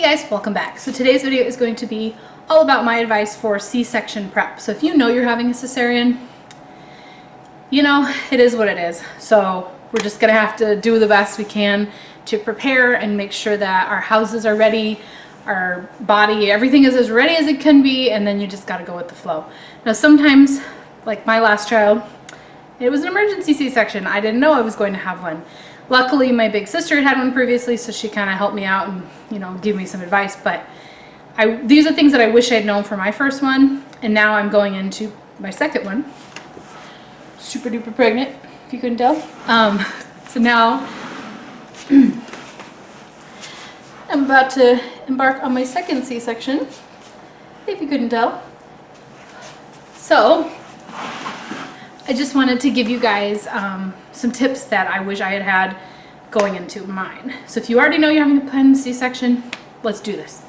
guys, welcome back. So today's video is going to be all about my advice for C-section prep. So if you know you're having a cesarean, you know, it is what it is. So we're just gonna have to do the best we can to prepare and make sure that our houses are ready, our body, everything is as ready as it can be, and then you just gotta go with the flow. Now sometimes, like my last child, it was an emergency C-section. I didn't know I was going to have one. Luckily, my big sister had one previously, so she kind of helped me out and, you know, give me some advice. But these are things that I wish I'd known for my first one, and now I'm going into my second one. Super duper pregnant, if you couldn't tell. So now I'm about to embark on my second C-section, if you couldn't tell. So I just wanted to give you guys some tips that I wish I had had going into mine. So if you already know you're having a planned C-section, let's do this.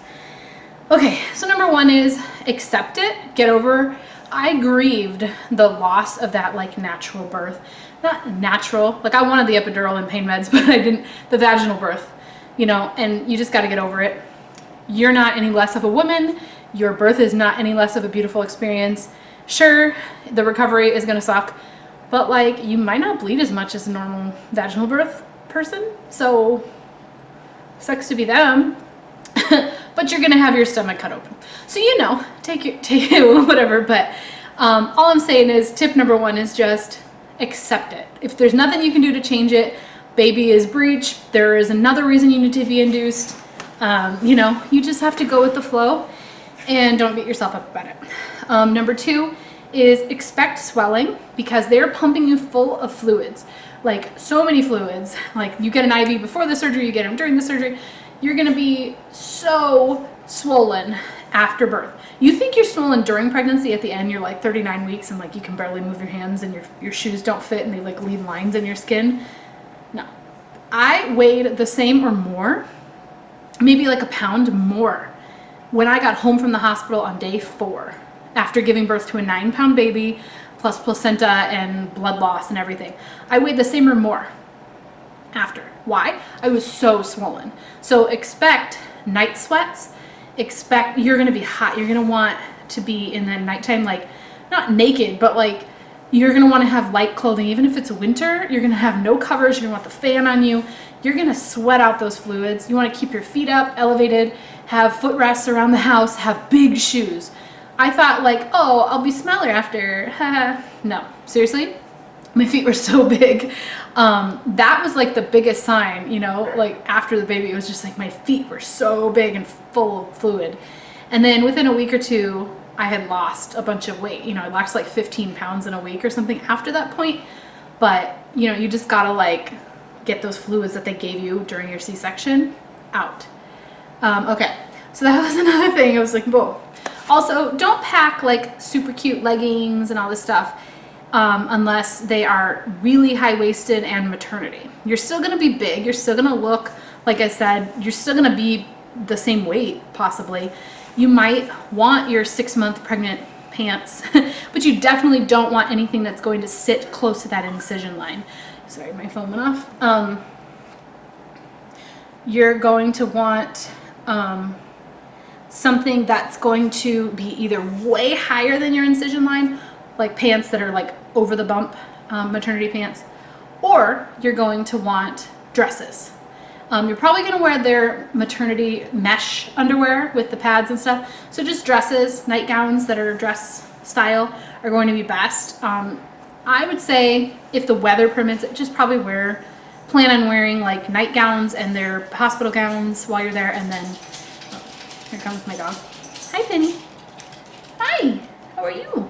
Okay, so number one is accept it, get over. I grieved the loss of that like natural birth. Not natural, like I wanted the epidural and pain meds, but I didn't, the vaginal birth, you know, and you just got to get over it. You're not any less of a woman. Your birth is not any less of a beautiful experience. Sure, the recovery is gonna suck, but like you might not bleed as much as a normal vaginal birth person, so sucks to be them. But you're gonna have your stomach cut open, so you know, take it whatever. But all I'm saying is tip number one is just accept it. If there's nothing you can do to change it, baby is breech, there is another reason you need to be induced. You know, you just have to go with the flow and don't beat yourself up about it. Number two is expect swelling, because they're pumping you full of fluids, like so many fluids. Like you get an IV before the surgery, you get them during the surgery. You're gonna be so swollen after birth. You think you're swollen during pregnancy, at the end you're like 39 weeks and like you can barely move your hands and your shoes don't fit and they like leave lines in your skin. No, I weighed the same or more, maybe like a pound more when I got home from the hospital on day 4 after giving birth to a 9-pound baby plus placenta and blood loss and everything. I weighed the same or more after. Why? I was so swollen. So expect night sweats. Expect you're gonna be hot. You're gonna want to be in the nighttime, like not naked, but like you're gonna want to have light clothing. Even if it's winter, you're gonna have no covers. You're gonna want the fan on you. You're gonna sweat out those fluids. You wanna keep your feet up, elevated, have footrests around the house, have big shoes. I thought like, oh, I'll be smellier after. No, seriously, my feet were so big. That was like the biggest sign, you know, like after the baby, it was just like my feet were so big and full of fluid. And then within a week or two, I had lost a bunch of weight. You know, I lost like 15 pounds in a week or something after that point. But, you know, you just gotta like get those fluids that they gave you during your C-section out. Okay, so that was another thing. I was like, whoa. Also, don't pack like super cute leggings and all this stuff unless they are really high-waisted and maternity. You're still gonna be big, you're still gonna look, like I said, you're still gonna be the same weight, possibly. You might want your 6-month pregnant pants, but you definitely don't want anything that's going to sit close to that incision line. Sorry, my phone went off. You're going to want something that's going to be either way higher than your incision line, like pants that are like over the bump, maternity pants, or you're going to want dresses. You're probably going to wear their maternity mesh underwear with the pads and stuff. So just dresses, nightgowns that are dress style are going to be best. I would say if the weather permits it, just probably plan on wearing like nightgowns and their hospital gowns while you're there. And then, oh, here comes my dog. Hi, Penny. Hi, how are you?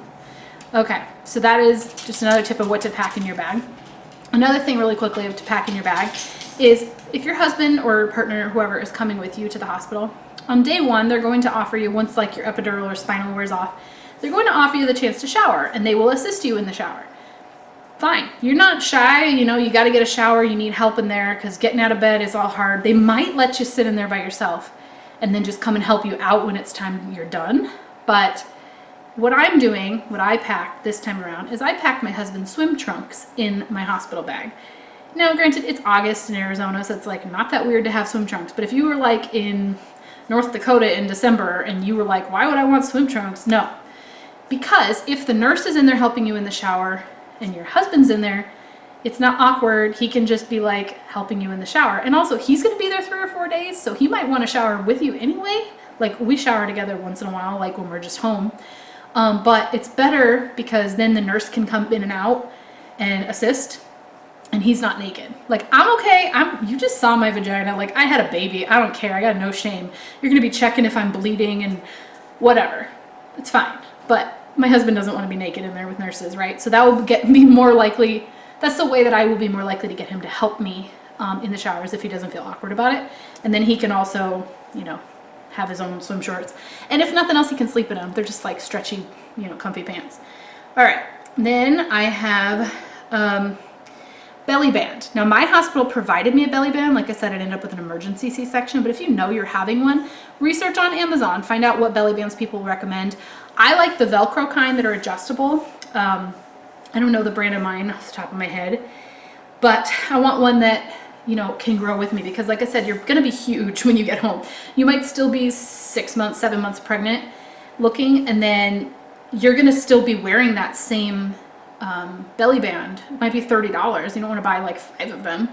Okay, so that is just another tip of what to pack in your bag. Another thing really quickly to pack in your bag is if your husband or partner or whoever is coming with you to the hospital, on day 1, they're going to offer you, once like your epidural or spinal wears off, they're going to offer you the chance to shower and they will assist you in the shower. Fine, you're not shy, you know, you got to get a shower, you need help in there because getting out of bed is all hard. They might let you sit in there by yourself and then just come and help you out when it's time you're done. But what I'm doing, what I packed this time around, is I packed my husband's swim trunks in my hospital bag. Now, granted, it's August in Arizona, so it's like not that weird to have swim trunks, but if you were like in North Dakota in December and you were like, why would I want swim trunks? No, because if the nurse is in there helping you in the shower and your husband's in there, it's not awkward. He can just be like helping you in the shower. And also he's going to be there 3 or 4 days. So he might want to shower with you anyway. Like we shower together once in a while, like when we're just home. But it's better because then the nurse can come in and out and assist and he's not naked. Like I'm okay. You just saw my vagina. Like I had a baby. I don't care. I got no shame. You're going to be checking if I'm bleeding and whatever. It's fine. But my husband doesn't want to be naked in there with nurses, right? So that will get me more likely. That's the way that I will be more likely to get him to help me in the showers if he doesn't feel awkward about it. And then he can also, you know, have his own swim shorts. And if nothing else, he can sleep in them. They're just like stretchy, you know, comfy pants. All right. Then I have belly band. Now my hospital provided me a belly band. Like I said, I'd end up with an emergency C-section, but if you know you're having one, research on Amazon, find out what belly bands people recommend. I like the Velcro kind that are adjustable. I don't know the brand of mine off the top of my head, but I want one that, you know, can grow with me because like I said, you're going to be huge when you get home. You might still be 6 months, 7 months pregnant looking, and then you're going to still be wearing that same belly band. It might be $30. You don't want to buy like 5 of them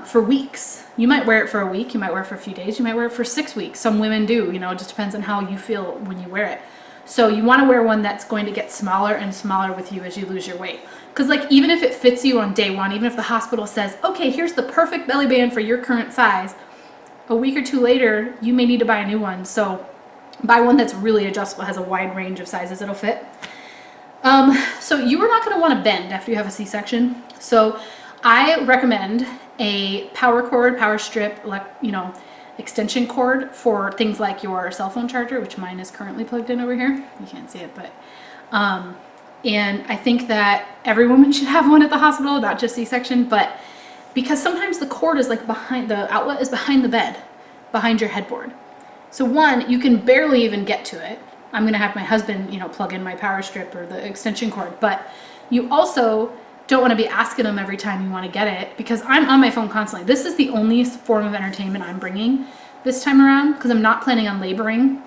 for weeks. You might wear it for a week. You might wear it for a few days. You might wear it for 6 weeks. Some women do, you know, it just depends on how you feel when you wear it. So you want to wear one that's going to get smaller and smaller with you as you lose your weight. Because like even if it fits you on day one, even if the hospital says, okay, here's the perfect belly band for your current size, a week or 2 later, you may need to buy a new one. So buy one that's really adjustable, has a wide range of sizes it'll fit. So you are not going to want to bend after you have a C-section. So I recommend a power cord, power strip, you know, extension cord for things like your cell phone charger, which mine is currently plugged in over here. You can't see it, but and I think that every woman should have one at the hospital, not just C-section, but because sometimes the cord is like behind, the outlet is behind the bed, behind your headboard. So one, you can barely even get to it. I'm going to have my husband, you know, plug in my power strip or the extension cord, but you also don't want to be asking them every time you want to get it because I'm on my phone constantly. This is the only form of entertainment I'm bringing this time around because I'm not planning on laboring.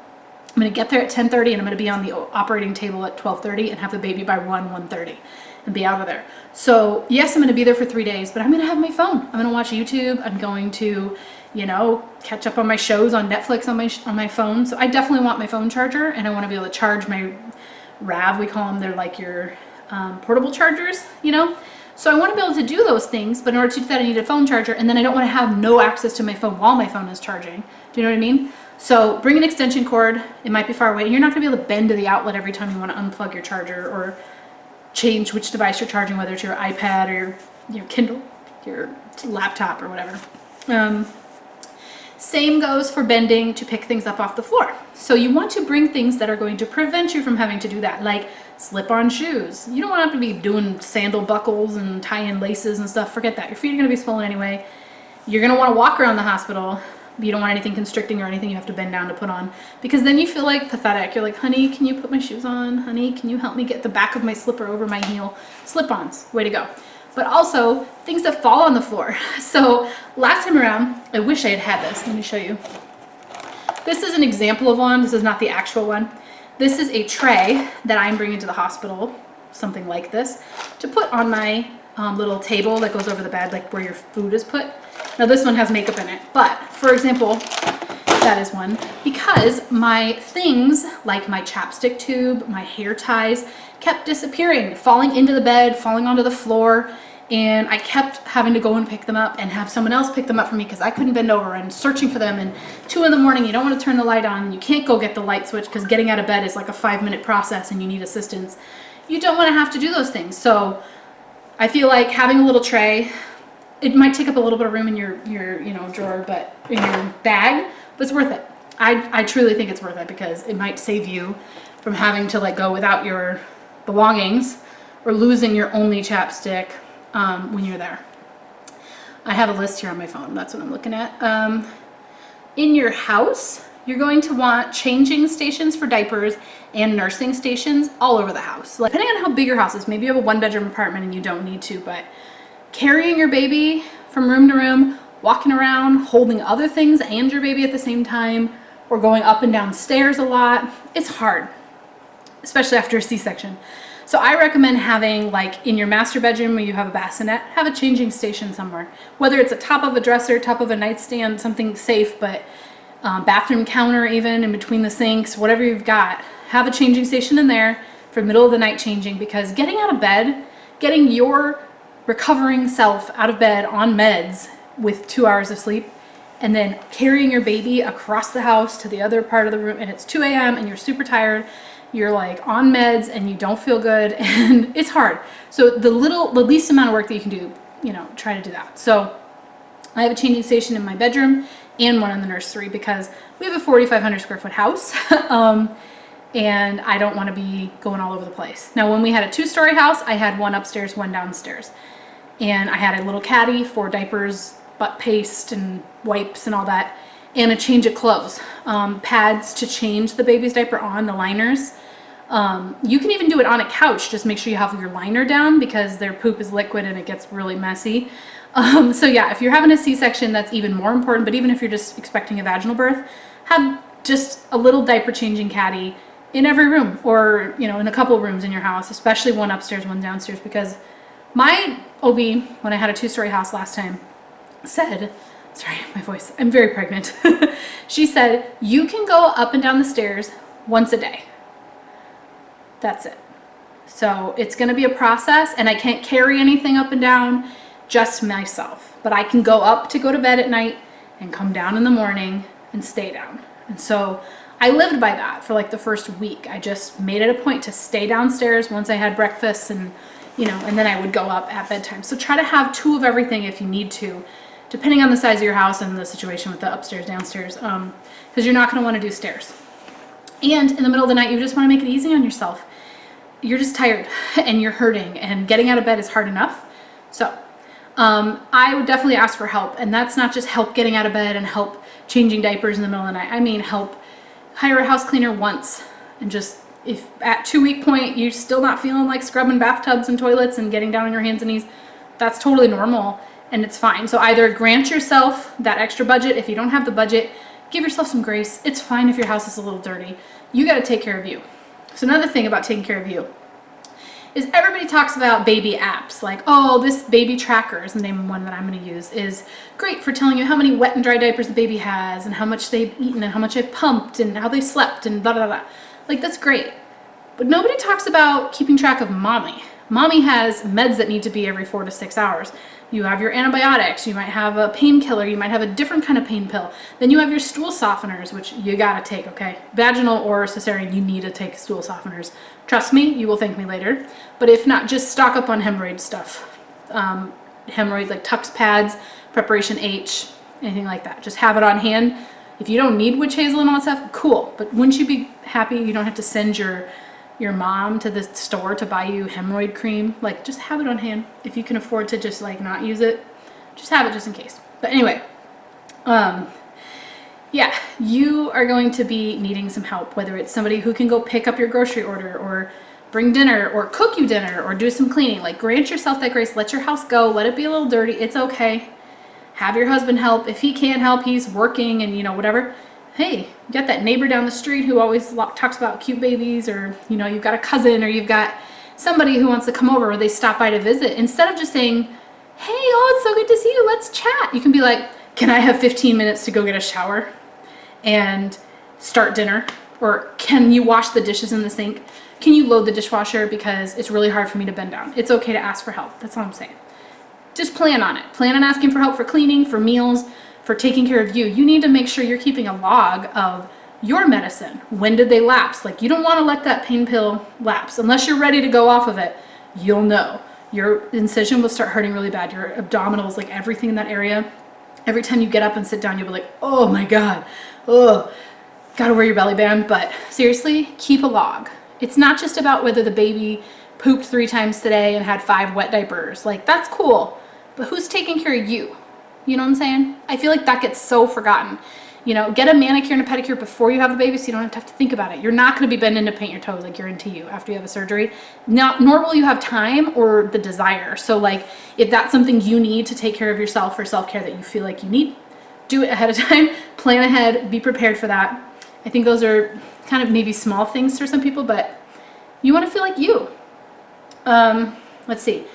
I'm going to get there at 10:30 and I'm going to be on the operating table at 12:30 and have the baby by 1:30 and be out of there. So yes, I'm going to be there for 3 days, but I'm going to have my phone. I'm going to watch YouTube. I'm going to, you know, catch up on my shows on Netflix on my phone. So I definitely want my phone charger and I want to be able to charge my RAV. We call them, they're like your portable chargers, you know? So I want to be able to do those things, but in order to do that, I need a phone charger, and then I don't want to have no access to my phone while my phone is charging. Do you know what I mean? So bring an extension cord. It might be far away. You're not going to be able to bend to the outlet every time you want to unplug your charger or change which device you're charging, whether it's your iPad or your Kindle, your laptop or whatever. Same goes for bending to pick things up off the floor. So you want to bring things that are going to prevent you from having to do that, like slip-on shoes. You don't want to have to be doing sandal buckles and tie-in laces and stuff. Forget that. Your feet are going to be swollen anyway. You're going to want to walk around the hospital. You don't want anything constricting or anything you have to bend down to put on, because then you feel like pathetic. You're like, honey, can you put my shoes on? Honey, can you help me get the back of my slipper over my heel? Slip-ons, way to go. But also things that fall on the floor. So last time around, I wish I had this. Let me show you. This is an example of one. This is not the actual one. This is a tray that I'm bringing to the hospital, something like this, to put on my little table that goes over the bed, like where your food is put. Now this one has makeup in it, but for example, that is one, because my things like my chapstick tube, my hair ties kept disappearing, falling into the bed, falling onto the floor, and I kept having to go and pick them up and have someone else pick them up for me because I couldn't bend over, and searching for them, and 2 in the morning, you don't want to turn the light on, and you can't go get the light switch because getting out of bed is like a 5-minute process and you need assistance. You don't want to have to do those things. So I feel like having a little tray, it might take up a little bit of room in your you know, drawer, but in your bag, but it's worth it. I truly think it's worth it because it might save you from having to like go without your belongings or losing your only chapstick when you're there. I have a list here on my phone. That's what I'm looking at. In your house, you're going to want changing stations for diapers and nursing stations all over the house. Like, depending on how big your house is, maybe you have a 1-bedroom apartment and you don't need to, but carrying your baby from room to room, walking around, holding other things and your baby at the same time, or going up and down stairs a lot. It's hard, especially after a C-section. So I recommend having, like, in your master bedroom where you have a bassinet, have a changing station somewhere. Whether it's a top of a dresser, top of a nightstand, something safe, but bathroom counter even, in between the sinks, whatever you've got, have a changing station in there for middle of the night changing, because getting out of bed, getting your recovering self out of bed on meds with 2 hours of sleep, and then carrying your baby across the house to the other part of the room, and it's 2 a.m. and you're super tired, you're like on meds and you don't feel good, and it's hard. So the least amount of work that you can do, you know, try to do that. So I have a changing station in my bedroom and one in the nursery because we have a 4,500 square foot house. And I don't want to be going all over the place. Now, when we had a 2-story house, I had one upstairs, one downstairs. And I had a little caddy for diapers, butt paste, and wipes and all that, and a change of clothes. Pads to change the baby's diaper on, the liners. You can even do it on a couch. Just make sure you have your liner down because their poop is liquid and it gets really messy. So yeah, if you're having a C-section, that's even more important. But even if you're just expecting a vaginal birth, have just a little diaper changing caddy in every room, or, you know, in a couple of rooms in your house, especially one upstairs, one downstairs, because my OB, when I had a 2-story house last time, said, sorry, my voice, I'm very pregnant. She said, you can go up and down the stairs once a day. That's it. So it's going to be a process, and I can't carry anything up and down, just myself. But I can go up to go to bed at night and come down in the morning and stay down. And so I lived by that for like the first week. I just made it a point to stay downstairs once I had breakfast, and, you know, and then I would go up at bedtime. So try to have 2 of everything if you need to, depending on the size of your house and the situation with the upstairs, downstairs, because you're not going to want to do stairs. And in the middle of the night, you just want to make it easy on yourself. You're just tired and you're hurting, and getting out of bed is hard enough. So I would definitely ask for help. And that's not just help getting out of bed and help changing diapers in the middle of the night. I mean, help hire a house cleaner once, and just, if at 2-week point you're still not feeling like scrubbing bathtubs and toilets and getting down on your hands and knees, that's totally normal and it's fine. So either grant yourself that extra budget. If you don't have the budget, give yourself some grace. It's fine if your house is a little dirty. You got to take care of you. So another thing about taking care of you is everybody talks about baby apps, like, oh, this baby tracker is the name of one that I'm going to use, is great for telling you how many wet and dry diapers the baby has, and how much they've eaten, and how much they've pumped, and how they slept, and blah, blah, blah. Like, that's great. But nobody talks about keeping track of mommy. Mommy has meds that need to be every 4 to 6 hours. You have your antibiotics, you might have a painkiller, you might have a different kind of pain pill. Then you have your stool softeners, which you gotta take, okay? Vaginal or cesarean, you need to take stool softeners. Trust me, you will thank me later. But if not, just stock up on hemorrhoid stuff. Hemorrhoid, like Tux pads, Preparation H, anything like that. Just have it on hand. If you don't need witch hazel and all that stuff, cool. But wouldn't you be happy you don't have to send your mom to the store to buy you hemorrhoid cream? Like, just have it on hand. If you can afford to just like not use it, just have it just in case. But anyway, yeah, you are going to be needing some help, whether it's somebody who can go pick up your grocery order, or bring dinner, or cook you dinner, or do some cleaning. Like, grant yourself that grace. Let your house go. Let it be a little dirty. It's okay. Have your husband help. If he can't help, he's working and, you know, whatever. Hey, you got that neighbor down the street who always talks about cute babies, or, you know, you've got a cousin, or you've got somebody who wants to come over, or they stop by to visit. Instead of just saying, hey, oh, it's so good to see you, let's chat. You can be like, can I have 15 minutes to go get a shower and start dinner? Or can you wash the dishes in the sink? Can you load the dishwasher because it's really hard for me to bend down? It's okay to ask for help. That's all I'm saying. Just plan on it. Plan on asking for help for cleaning, for meals, for taking care of you. You need to make sure you're keeping a log of your medicine. When did they lapse? Like, you don't want to let that pain pill lapse. Unless you're ready to go off of it, you'll know. Your incision will start hurting really bad. Your abdominals, like everything in that area. Every time you get up and sit down, you'll be like, oh my God, oh, gotta wear your belly band. But seriously, keep a log. It's not just about whether the baby pooped 3 times today and had 5 wet diapers. Like, that's cool, but who's taking care of you? You know what I'm saying? I feel like that gets so forgotten. You know, get a manicure and a pedicure before you have a baby so you don't have to think about it. You're not going to be bending to paint your toes like you're into you after you have a surgery. Now, nor will you have time or the desire. So, like, if that's something you need to take care of yourself, or self-care that you feel like you need, do it ahead of time. Plan ahead. Be prepared for that. I think those are kind of maybe small things for some people, but you want to feel like you. Let's see.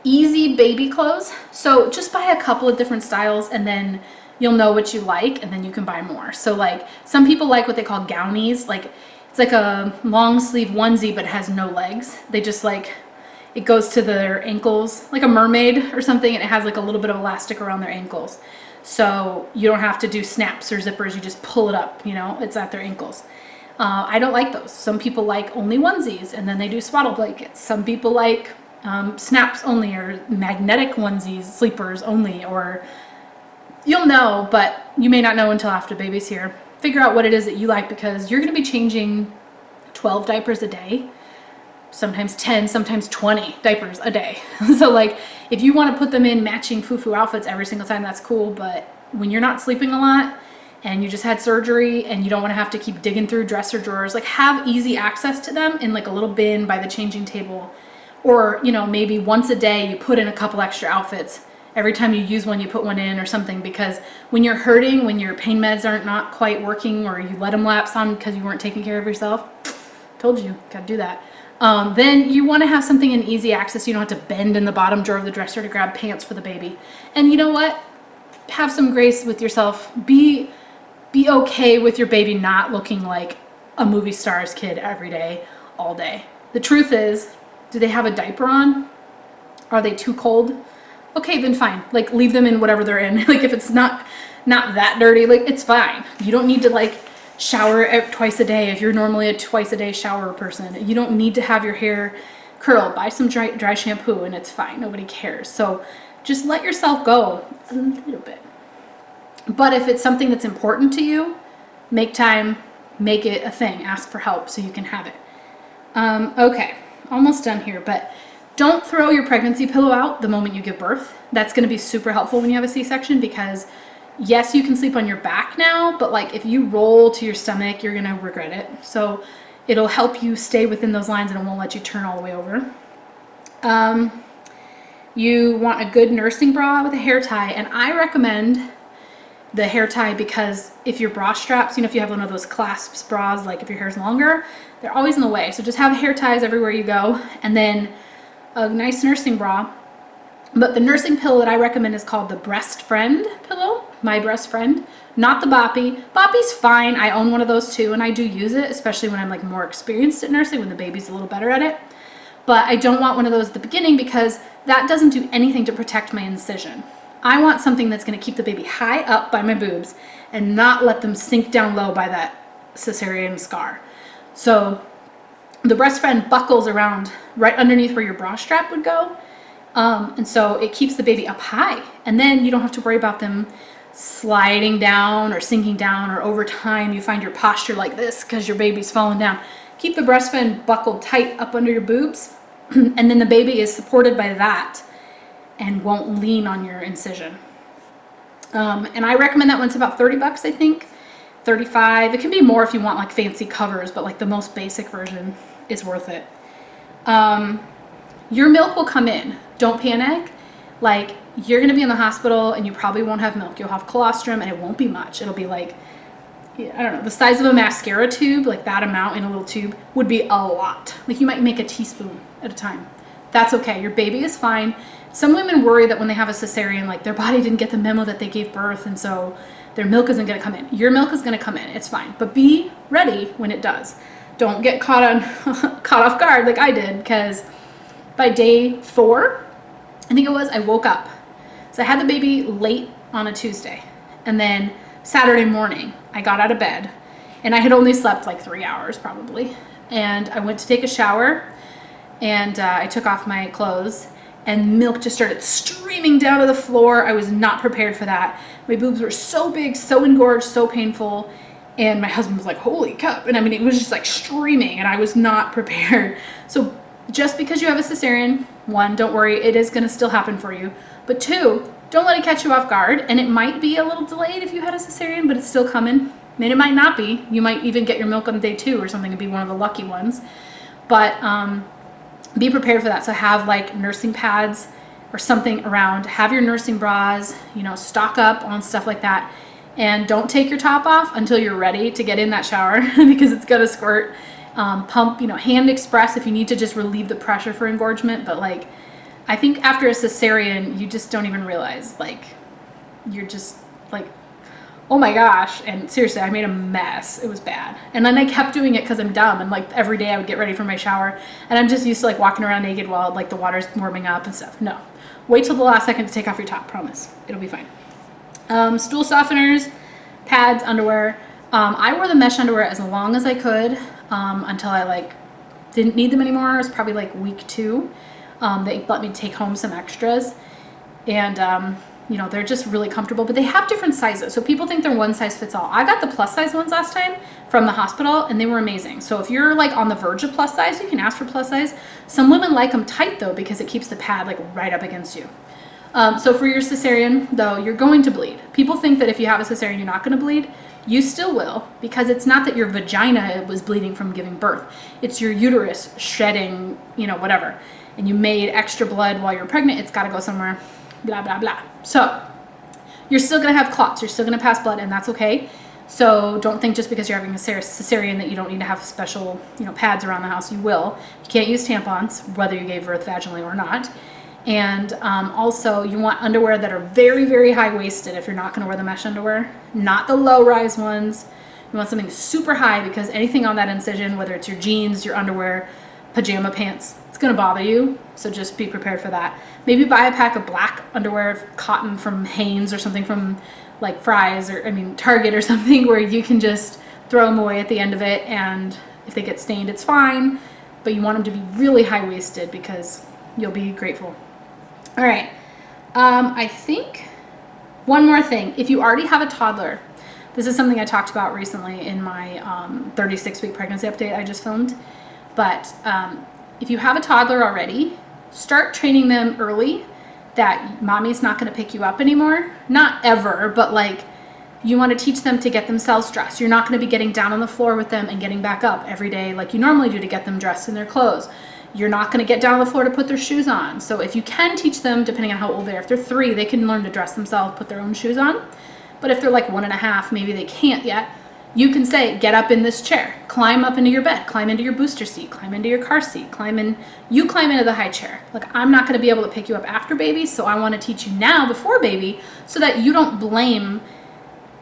Easy baby clothes. So just buy a couple of different styles and then you'll know what you like and then you can buy more. So like some people like what they call gownies. Like it's like a long sleeve onesie but it has no legs. They just like, it goes to their ankles like a mermaid or something, and it has like a little bit of elastic around their ankles. So you don't have to do snaps or zippers, you just pull it up, you know, it's at their ankles. I don't like those. Some people like only onesies and then they do swaddle blankets. Some people like snaps only, or magnetic onesies, sleepers only, or you'll know, but you may not know until after baby's here. Figure out what it is that you like, because you're going to be changing 12 diapers a day, sometimes 10, sometimes 20 diapers a day. So like if you want to put them in matching foo-foo outfits every single time, that's cool. But when you're not sleeping a lot and you just had surgery and you don't want to have to keep digging through dresser drawers, like have easy access to them in like a little bin by the changing table. Or, you know, maybe once a day you put in a couple extra outfits. Every time you use one, you put one in or something, because when you're hurting, when your pain meds aren't not quite working, or you let them lapse on because you weren't taking care of yourself, told you, gotta do that. Then you want to have something in easy access. You don't have to bend in the bottom drawer of the dresser to grab pants for the baby. And you know what? Have some grace with yourself. Be okay with your baby not looking like a movie star's kid every day, all day. The truth is, do they have a diaper on? Are they too cold? Okay, then fine. Like leave them in whatever they're in. Like if it's not that dirty, like it's fine. You don't need to like shower twice a day if you're normally a twice a day shower person. You don't need to have your hair curled. Buy some dry shampoo and it's fine. Nobody cares. So just let yourself go a little bit. But if it's something that's important to you, make time, make it a thing. Ask for help so you can have it. Okay, almost done here, but don't throw your pregnancy pillow out the moment you give birth. That's going to be super helpful when you have a C-section, because yes, you can sleep on your back now, but like if you roll to your stomach, you're going to regret it. So it'll help you stay within those lines and it won't let you turn all the way over. You want a good nursing bra with a hair tie, and I recommend the hair tie because if your bra straps, you know, if you have one of those clasps bras, like if your hair's longer, they're always in the way. So just have hair ties everywhere you go, and then a nice nursing bra. But the nursing pillow that I recommend is called the Breast Friend pillow, My Breast Friend, not the Boppy. Boppy's fine. I own one of those too, and I do use it, especially when I'm like more experienced at nursing, when the baby's a little better at it. But I don't want one of those at the beginning because that doesn't do anything to protect my incision. I want something that's going to keep the baby high up by my boobs and not let them sink down low by that cesarean scar. So the Breast Friend buckles around right underneath where your bra strap would go. And so it keeps the baby up high, and then you don't have to worry about them sliding down or sinking down, or over time you find your posture like this because your baby's falling down. Keep the Breast Friend buckled tight up under your boobs, and then the baby is supported by that and won't lean on your incision. And I recommend that one. It's about 30 bucks, I think, 35. It can be more if you want like fancy covers, but like the most basic version is worth it. Your milk will come in. Don't panic. Like, you're going to be in the hospital and you probably won't have milk. You'll have colostrum and it won't be much. It'll be like, I don't know, the size of a mascara tube, like that amount in a little tube would be a lot. Like you might make a teaspoon at a time. That's okay. Your baby is fine. Some women worry that when they have a cesarean, like their body didn't get the memo that they gave birth, and so their milk isn't going to come in. Your milk is going to come in. It's fine. But be ready when it does. Don't get caught off guard like I did, because by day 4, I think it was, I woke up. So I had the baby late on a Tuesday, and then Saturday morning I got out of bed, and I had only slept like 3 hours probably, and I went to take a shower, and I took off my clothes, and milk just started streaming down to the floor. I was not prepared for that. My boobs were so big, so engorged, so painful, and my husband was like, holy cup. And I mean, it was just like streaming, and I was not prepared. So just because you have a cesarean, 1, don't worry, it is gonna still happen for you. But 2, don't let it catch you off guard. And it might be a little delayed if you had a cesarean, but it's still coming. I mean, it might not be. You might even get your milk on day 2 or something and be one of the lucky ones. But be prepared for that. So have like nursing pads or something around. Have your nursing bras, you know, stock up on stuff like that. And don't take your top off until you're ready to get in that shower because it's gonna squirt. Pump, hand express if you need to just relieve the pressure for engorgement. But like, I think after a cesarean, you just don't even realize, like, you're just like, oh my gosh. And seriously, I made a mess. It was bad. And then I kept doing it because I'm dumb. And like every day I would get ready for my shower. And I'm just used to like walking around naked while like the water's warming up and stuff. No, wait till the last second to take off your top, promise. It'll be fine. Stool softeners, pads, underwear. I wore the mesh underwear as long as I could until I like didn't need them anymore. It was probably like week 2. They let me take home some extras, and they're just really comfortable, but they have different sizes. So people think they're one size fits all. I got the plus size ones last time from the hospital and they were amazing. So if you're like on the verge of plus size, you can ask for plus size. Some women like them tight though, because it keeps the pad like right up against you. So for your cesarean though, you're going to bleed. People think that if you have a cesarean, you're not going to bleed. You still will, because it's not that your vagina was bleeding from giving birth. It's your uterus shedding, whatever. And you made extra blood while you're pregnant. It's got to go somewhere, blah, blah, blah. So you're still going to have clots. You're still going to pass blood, and that's okay. So don't think just because you're having a cesarean that you don't need to have special, pads around the house. You will. You can't use tampons, whether you gave birth vaginally or not. And also you want underwear that are very, very high-waisted if you're not going to wear the mesh underwear, not the low-rise ones. You want something super high, because anything on that incision, whether it's your jeans, your underwear, pajama pants, it's going to bother you. So just be prepared for that. Maybe buy a pack of black underwear, cotton from Hanes or something from like Fry's Target or something, where you can just throw them away at the end of it. And if they get stained, it's fine. But you want them to be really high-waisted because you'll be grateful. All right, I think one more thing. If you already have a toddler, this is something I talked about recently in my 36-week pregnancy update I just filmed. But if you have a toddler already, start training them early that mommy's not going to pick you up anymore. Not ever, but like you want to teach them to get themselves dressed. You're not going to be getting down on the floor with them and getting back up every day like you normally do to get them dressed in their clothes. You're not going to get down on the floor to put their shoes on. So if you can teach them, depending on how old they are, if they're 3, they can learn to dress themselves, put their own shoes on. But if they're like 1.5, maybe they can't yet. You can say, get up in this chair, climb up into your bed, climb into your booster seat, climb into your car seat, climb into the high chair. Like, I'm not going to be able to pick you up after baby, so I want to teach you now before baby so that you don't blame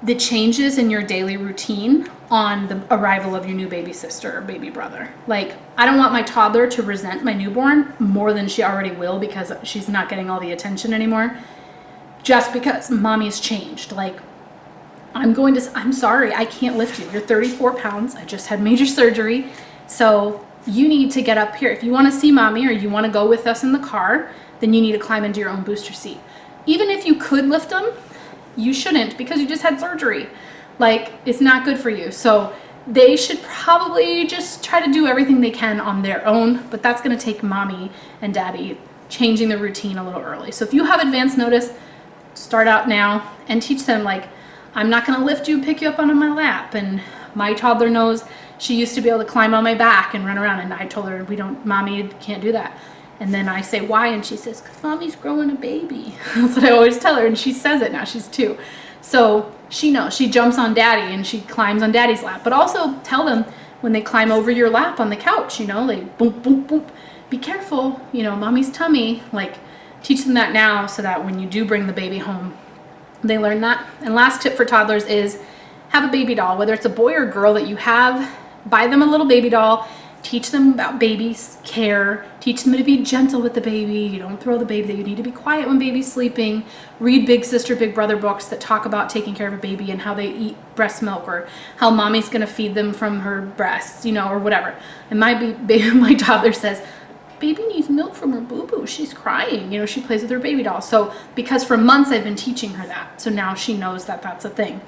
the changes in your daily routine on the arrival of your new baby sister or baby brother. Like, I don't want my toddler to resent my newborn more than she already will because she's not getting all the attention anymore just because mommy's changed. Like, I'm sorry, I can't lift you. You're 34 pounds. I just had major surgery. So you need to get up here. If you want to see mommy or you want to go with us in the car, then you need to climb into your own booster seat. Even if you could lift them, you shouldn't because you just had surgery. Like, it's not good for you. So they should probably just try to do everything they can on their own, but that's going to take mommy and daddy changing the routine a little early. So if you have advance notice, start out now and teach them, like, I'm not going to lift you, pick you up onto my lap. And my toddler knows she used to be able to climb on my back and run around. And I told her, mommy can't do that. And then I say, why? And she says, because mommy's growing a baby. That's what I always tell her. And she says it now. She's 2. So she knows. She jumps on daddy and she climbs on daddy's lap. But also tell them when they climb over your lap on the couch, like boom, boom, boom. Be careful, mommy's tummy. Like, teach them that now so that when you do bring the baby home, they learn that. And last tip for toddlers is have a baby doll. Whether it's a boy or girl that you have, buy them a little baby doll. Teach them about baby care. Teach them to be gentle with the baby. You don't throw the baby. That you need to be quiet when baby's sleeping. Read Big Sister, Big Brother books that talk about taking care of a baby and how they eat breast milk or how mommy's going to feed them from her breasts, or whatever. And my toddler says, baby needs milk from her boo-boo. She's crying. She plays with her baby doll. So because for months I've been teaching her that. So now she knows that that's a thing.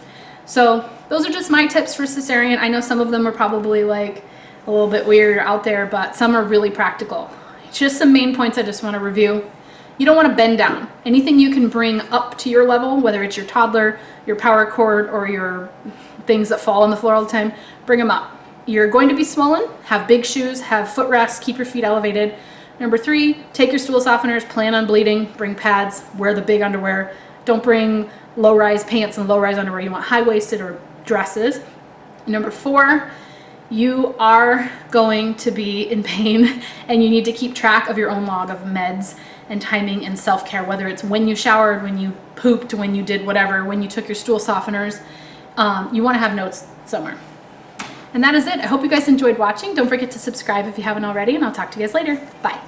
So those are just my tips for cesarean. I know some of them are probably like a little bit weird out there, but some are really practical. Just some main points I just want to review. You don't want to bend down. Anything you can bring up to your level, whether it's your toddler, your power cord, or your things that fall on the floor all the time, bring them up. You're going to be swollen, have big shoes, have footrests, keep your feet elevated. Number 3, take your stool softeners, plan on bleeding, bring pads, wear the big underwear, Don't bring low-rise pants and low-rise underwear. You want high-waisted or dresses. Number 4, you are going to be in pain and you need to keep track of your own log of meds and timing and self-care, whether it's when you showered, when you pooped, when you did whatever, when you took your stool softeners. You want to have notes somewhere. And that is it. I hope you guys enjoyed watching. Don't forget to subscribe if you haven't already, and I'll talk to you guys later. Bye.